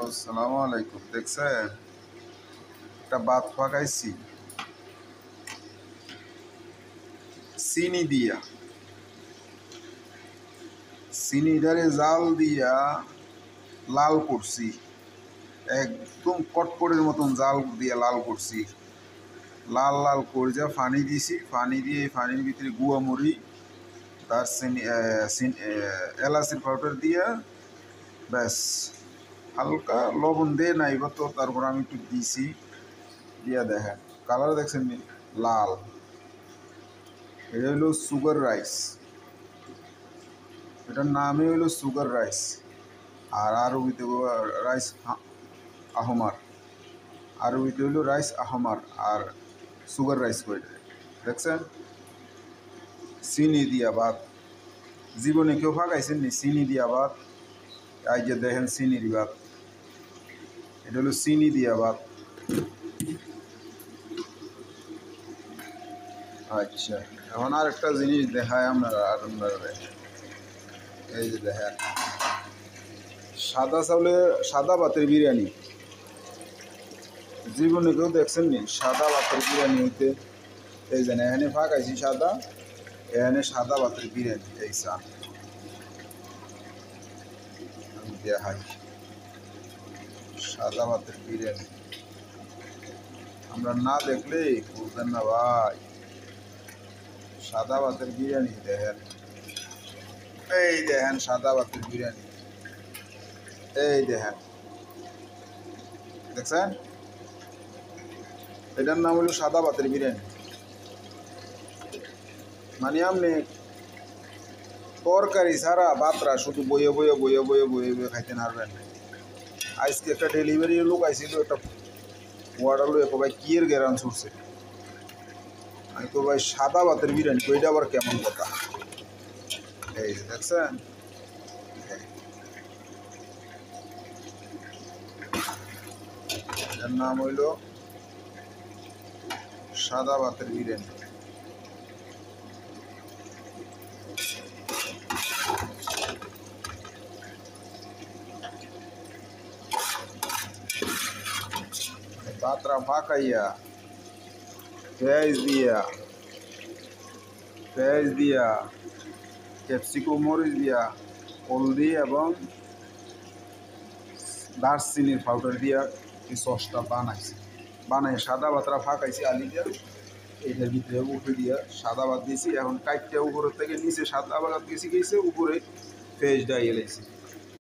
আসসালামু আলাইকুম। দেখছেন একটা ভাত পাকাইছি চিনি দিয়া, চিনিটারে জাল দিয়া লাল করছি, একদম কটকটের মতন জাল দিয়া লাল করছি। লাল লাল করে যা পানি দিছি, পানি দিয়ে পানির ভিতরে গুয়া মরি তার এলাচির পাউডার দিয়া ব্যাস হালকা লবণ দিয়ে নাইব তো, তারপর আমি একটু দিছি দিয়া দেখেন কালার দেখছেন নি লাল। এটা হইল সুগার রাইস, এটার নামই হইল সুগার রাইস। আর আরবিতে রাইস আহমার, আরবিতে হইল রাইস আহমার আর সুগার রাইস করে দেখছেন। চিনি দিয়া ভাত জীবনে কেউ ফাঁকাইছেন নি চিনি দিয়া ভাত? এই যে দেখেন চিনির ভাত, এটা হলো চিনি দিয়া ভাত। আচ্ছা, এখন আর একটা জিনিস দেখায় আপনারা, এই যে দেখেন সাদা চাউলের সাদা ভাতের বিরিয়ানি। জীবনে কেউ দেখছেন নি সাদা ভাতের বিরিয়ানি হইতে? এই যে এখানে ফাঁকাইছি সাদা, এখানে সাদা ভাতের বিরিয়ানি। এই চা আমি দেখাই সাদা ভাতের বিরিয়ানি, আমরা না দেখলে বুঝবেন না ভাই। সাদা ভাতের বিরিয়ানি দেখেন, এই দেখেন সাদা ভাতের বিরিয়ানি, এই দেখেন দেখছেন, এটার নাম হলো সাদা ভাতের বিরিয়ানি। মানে আপনি তরকারি ছাড়া ভাতরা শুধু বয়ে বয়ে বয়ে বয়ে বয়ে বয়ে খাইতে নারবেন। আজকে একটা ডেলিভারি লোক আইছিল, একটা অর্ডার লয়ে ভাই কি এর গ্যারান ছুটছে। আমি তো ভাই সাদা ভাতের বিরিয়ানি, ওইটা আবার কেমন কথা? এই যে দেখছেন, এটার নাম হইল সাদা ভাতের বিরিয়ানি। ভাতরা ফাঁকাইয়া পেঁয়াজ দিয়া ক্যাপসিকাম মরিচ দিয়া হলদি এবং দারচিনির পাউডার দিয়া এই সসটা বানাই সাদা ভাতরা ফাঁকাইছি আলি দিয়া, এটার ভিতরে উঠে দিয়া সাদা ভাত দিয়েছি। এখন কাইটটা উপরের থেকে নিচে সাদা ভাত গেছে উপরে পেঁয়াজ ডাইয়ে লাইছি।